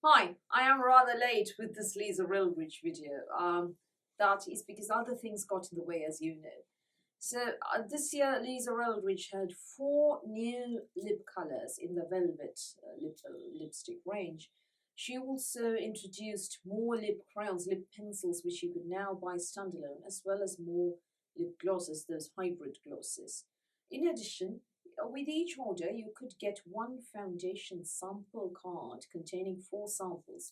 Hi, I am rather late with this Lisa Eldridge video. That is because other things got in the way, as you know. So this year, Lisa Eldridge had 4 new lip colors in the velvet lipstick range. She also introduced more lip crayons, lip pencils, which you could now buy standalone, as well as more lip glosses, those hybrid glosses. In addition, with each order, you could get one foundation sample card containing 4 samples.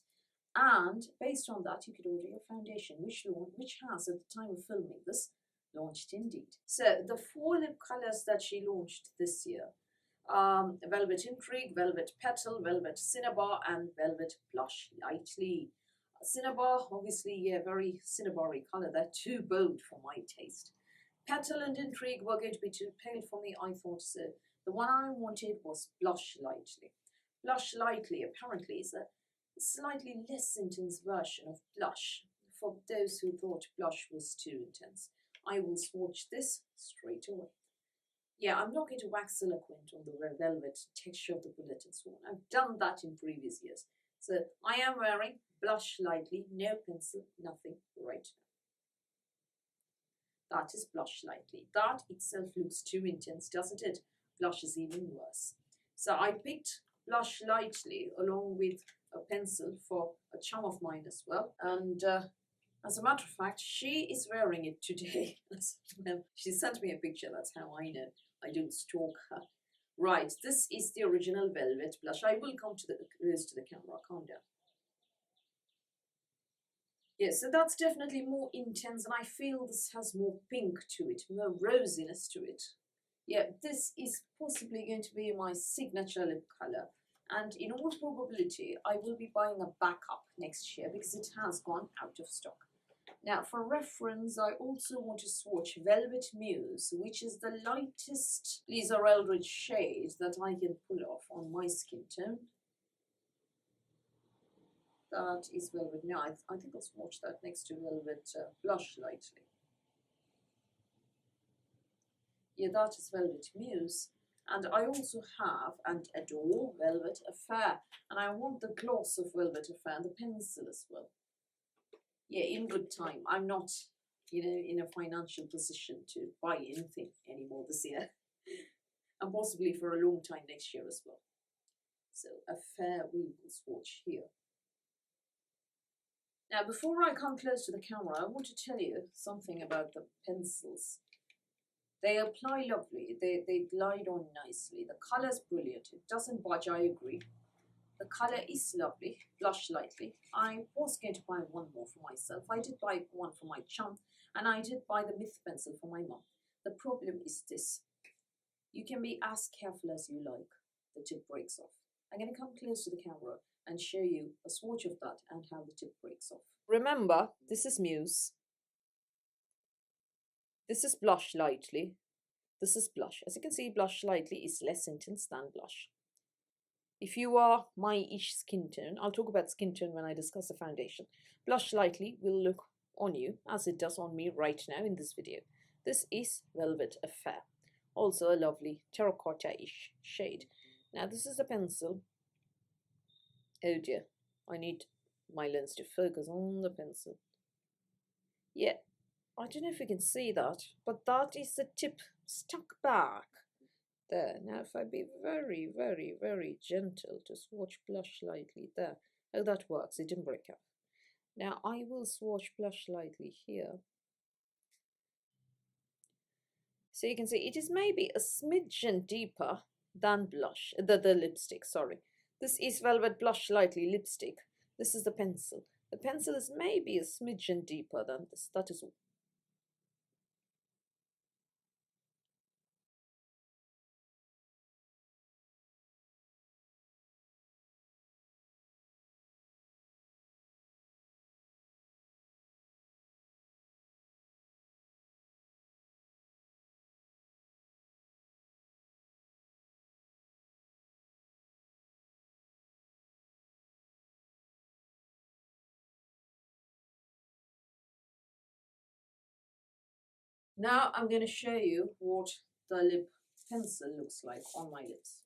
And based on that, you could order your foundation, which has, at the time of filming this, launched indeed. So the 4 lip colors that she launched this year, Velvet Intrigue, Velvet Petal, Velvet Cinnabar, and Velvet Blush Lightly. Cinnabar, obviously, yeah, very cinnabar-y color. They're too bold for my taste. Petal and Intrigue were going to be too pale for me, I thought so. The one I wanted was Blush Lightly. Blush Lightly apparently is a slightly less intense version of Blush for those who thought Blush was too intense. I will swatch this straight away. Yeah, I'm not going to wax eloquent on the velvet texture of the bullet and so on. I've done that in previous years. So I am wearing Blush Lightly, no pencil, nothing right now. That is Blush Lightly. That itself looks too intense, doesn't it? Blush is even worse. So I picked Blush Lightly along with a pencil for a chum of mine as well. And as a matter of fact, she is wearing it today. Well, she sent me a picture, that's how I know. I don't stalk her. Right, this is the original velvet blush. I will come to the close to the camera, calm down. Yeah, so that's definitely more intense, and I feel this has more pink to it, more rosiness to it. Yeah, this is possibly going to be my signature lip color. And in all probability, I will be buying a backup next year because it has gone out of stock. Now, for reference, I also want to swatch Velvet Muse, which is the lightest Lisa Eldridge shade that I can pull off on my skin tone. That is Velvet. No, I think I'll swatch that next to Velvet Blush Lightly. Yeah, that is Velvet Muse. And I also have and adore Velvet Affair. And I want the gloss of Velvet Affair and the pencil as well. Yeah, in good time. I'm not, in a financial position to buy anything anymore this year. And possibly for a long time next year as well. So Affair we will swatch here. Now, before I come close to the camera, I want to tell you something about the pencils. They apply lovely, they glide on nicely. The color's brilliant, it doesn't budge, I agree. The color is lovely, Blush Lightly. I was going to buy one more for myself. I did buy one for my chum, and I did buy the Myth pencil for my mum. The problem is this. You can be as careful as you like. The tip breaks off. I'm going to come close to the camera and show you a swatch of that and how the tip breaks off. Remember, this is Muse. This is Blush Lightly. This is Blush. As you can see, Blush Lightly is less intense than Blush. If you are my-ish skin tone, I'll talk about skin tone when I discuss the foundation. Blush Lightly will look on you as it does on me right now in this video. This is Velvet Affair. Also a lovely terracotta-ish shade. Now this is the pencil. Oh dear, I need my lens to focus on the pencil. Yeah, I don't know if you can see that, but that is the tip stuck back. There. Now if I be very, very, very gentle to swatch Blush Lightly there. Oh, that works. It didn't break up. Now I will swatch Blush Lightly here. So you can see it is maybe a smidgen deeper than blush, the lipstick, sorry. This is Velvet Blush Lightly lipstick. This is the pencil. The pencil is maybe a smidgen deeper than this. That is all. Now I'm going to show you what the lip pencil looks like on my lips.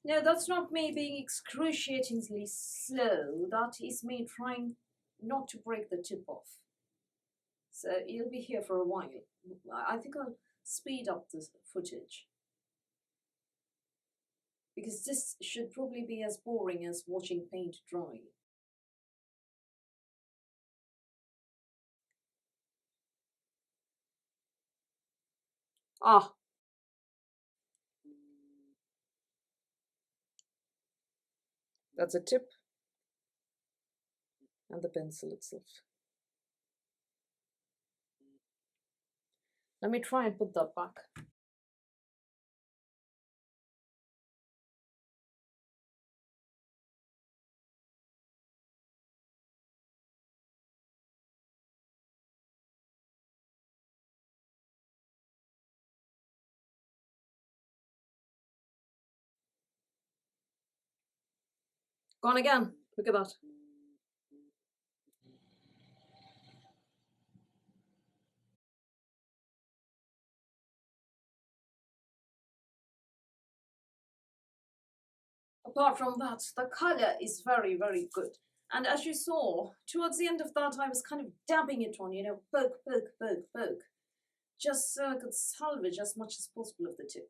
No, that's not me being excruciatingly slow. That is me trying not to break the tip off. So you'll be here for a while. I think I'll speed up the footage because this should probably be as boring as watching paint dry. Ah, that's a tip and the pencil itself. Let me try and put that back. Gone again. Look at that. Apart from that, the colour is very, very good. And as you saw, towards the end of that, I was kind of dabbing it on, you know, poke, poke, poke, poke, just so I could salvage as much as possible of the tip.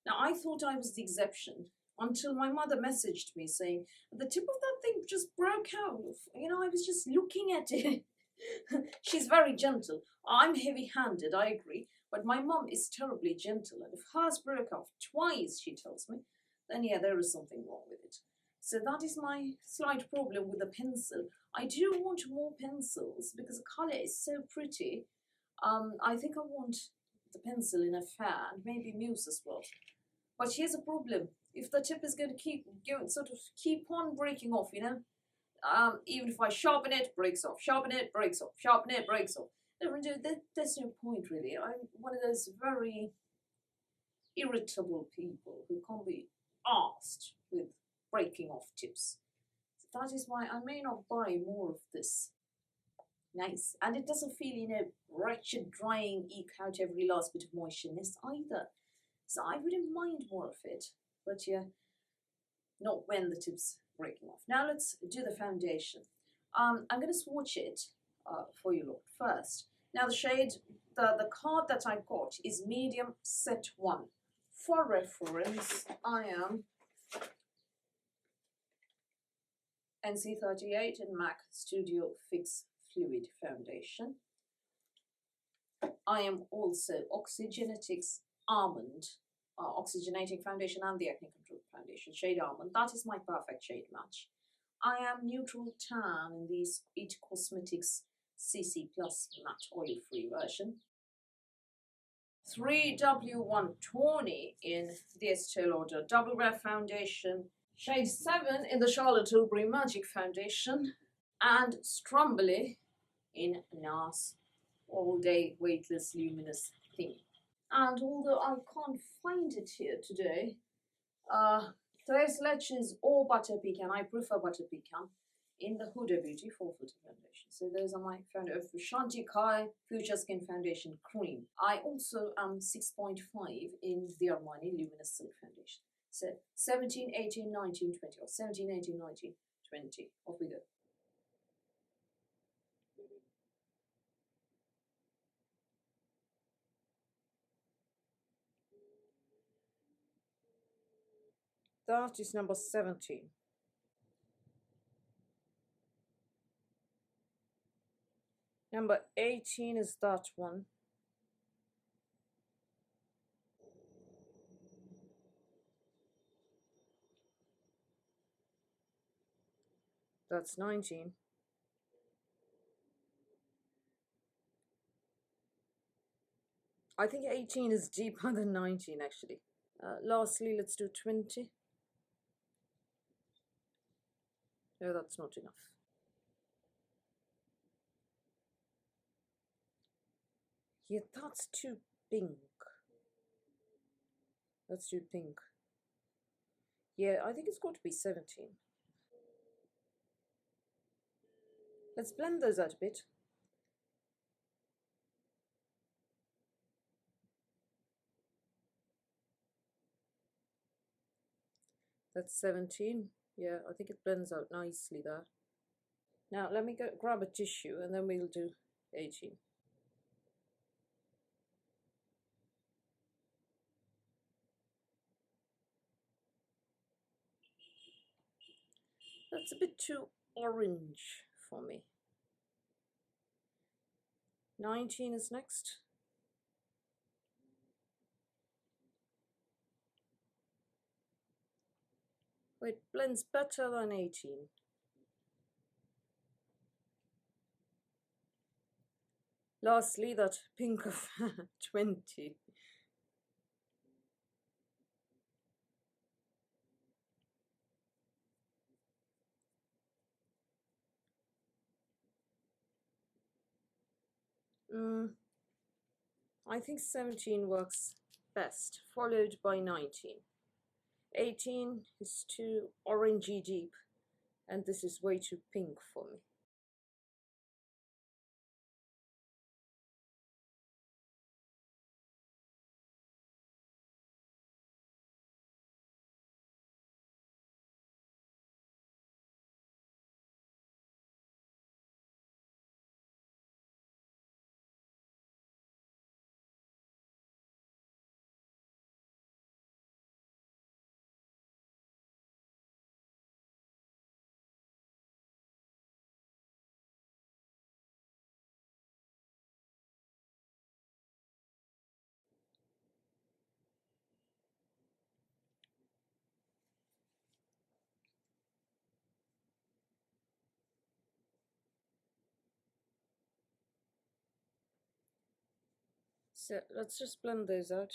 Now, I thought I was the exception until my mother messaged me saying, the tip of that thing just broke out. You know, I was just looking at it. She's very gentle. I'm heavy-handed, I agree, but my mum is terribly gentle, and if hers broke off twice, she tells me, then yeah, there is something wrong with it. So that is my slight problem with the pencil. I do want more pencils because the colour is so pretty. I think I want the pencil in a fair and maybe mousse as well. But here's a problem. If the tip is going to keep on breaking off, you know, even if I sharpen it, breaks off, sharpen it, breaks off, sharpen it, breaks off. There's no point really. I'm one of those very irritable people who can't be asked with breaking off tips. So that is why I may not buy more of this. Nice. And it doesn't feel, you know, wretched drying, eke out every last bit of moistureness either. So I wouldn't mind more of it. But yeah, not when the tip's breaking off. Now let's do the foundation. I'm going to swatch it for you lot first. Now the shade, the card that I got is medium set 1. For reference, I am NC38 in MAC Studio Fix Fluid Foundation. I am also Oxygenetics Almond, Oxygenating Foundation and the Acne Control Foundation, shade Almond. That is my perfect shade match. I am Neutral Tan in the It Cosmetics CC Plus Matte Oil Free version. 3W1 Tawny in the Estee Lauder Double Wear Foundation. Shade 7 in the Charlotte Tilbury Magic Foundation. And Strumbly in NARS All Day Weightless Luminous Theme. And although I can't find it here today, Tres Leches or Butter Pecan, I prefer Butter Pecan, in the Huda Beauty Full Filter Foundation. So those are my foundation. Shanti Kai Future Skin Foundation Cream. I also am 6.5 in the Armani Luminous Silk Foundation. So 17, 18, 19, 20, or 17, 18, 19, 20. Off we go. That is number 17. Number 18 is that one. That's 19. I think 18 is deeper than 19 actually. Lastly, let's do 20. No, that's not enough. Yeah, that's too pink. Let's do pink. Yeah, I think it's got to be 17. Let's blend those out a bit. That's 17. Yeah, I think it blends out nicely there. Now let me go grab a tissue and then we'll do 18. That's a bit too orange for me. 19 is next. It blends better than 18. Lastly, that pink of 20. I think 17 works best, followed by 19. 18 is too orangey deep, and this is way too pink for me. So let's just blend those out.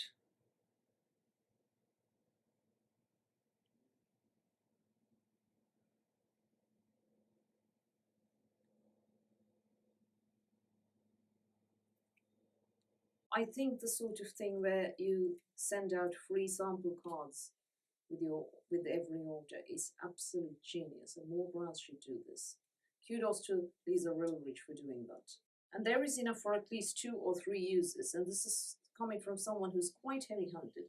I think the sort of thing where you send out free sample cards with every order is absolute genius, and more brands should do this. Kudos to Lisa Eldridge for doing that. And there is enough for at least 2 or 3 uses, and this is coming from someone who's quite heavy-handed.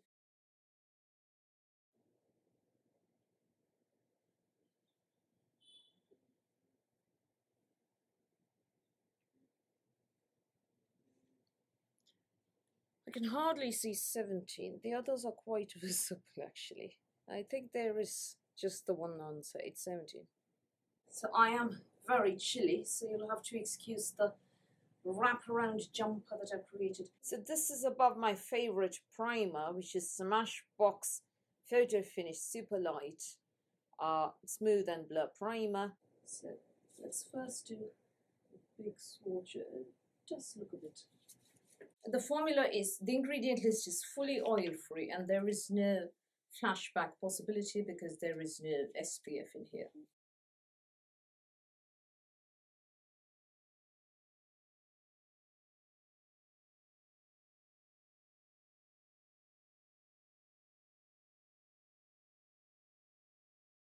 I can hardly see 17. The others are quite visible, actually. I think there is just the one answer. It's 17. So I am very chilly, so you'll have to excuse the wraparound jumper that I've created. So this is above my favorite primer, which is Smashbox Photo Finish Super Light Smooth and Blur Primer. So let's first do a big swatch. Just look a bit. The formula is, the ingredient list is fully oil-free, and there is no flashback possibility because there is no SPF in here.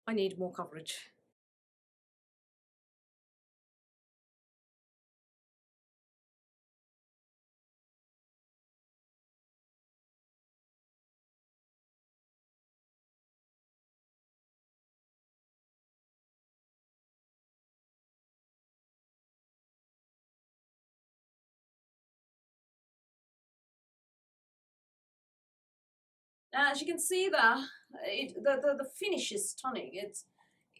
I need more coverage. As you can see there, the finish is stunning.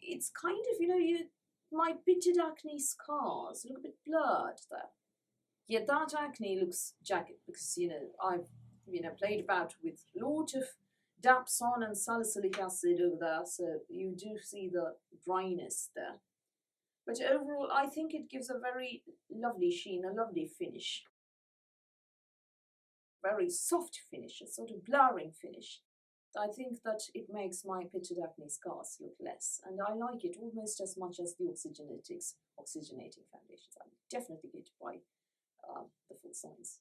It's kind of, my pitted acne scars look a bit blurred there. Yeah, that acne looks jagged because, I've, played about with a lot of Dapson and salicylic acid over there, so you do see the dryness there. But overall, I think it gives a very lovely sheen, a lovely finish. Very soft finish, a sort of blurring finish. I think that it makes my pitted acne scars look less, and I like it almost as much as the oxygenating foundations. I definitely get by the full size.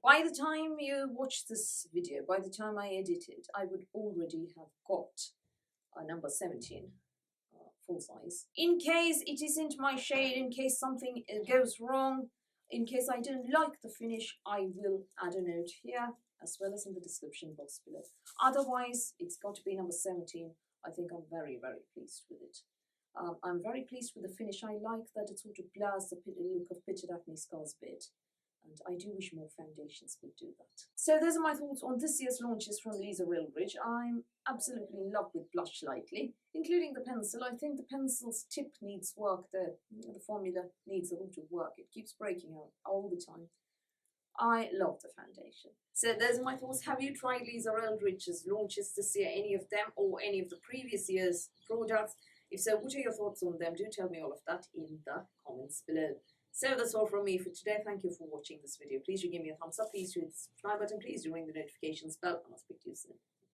By the time you watch this video, by the time I edit it, I would already have got number 17 full size. In case it isn't my shade, in case something goes wrong, in case I don't like the finish, I will add a note here as well as in the description box below. Otherwise, it's got to be number 17. I think I'm very, very pleased with it. I'm very pleased with the finish. I like that it sort of blurs the look of pitted acne scars a bit. And I do wish more foundations would do that. So those are my thoughts on this year's launches from Lisa Eldridge. I'm absolutely in love with Blush Lightly, including the pencil. I think the pencil's tip needs work. The formula needs a lot of work. It keeps breaking out all the time. I love the foundation. So those are my thoughts. Have you tried Lisa Eldridge's launches this year, any of them or any of the previous year's products? If so, what are your thoughts on them? Do tell me all of that in the comments below. So that's all from me for today. Thank you for watching this video. Please do give me a thumbs up. Please do hit the subscribe button. Please do ring the notifications bell. And I'll speak to you soon.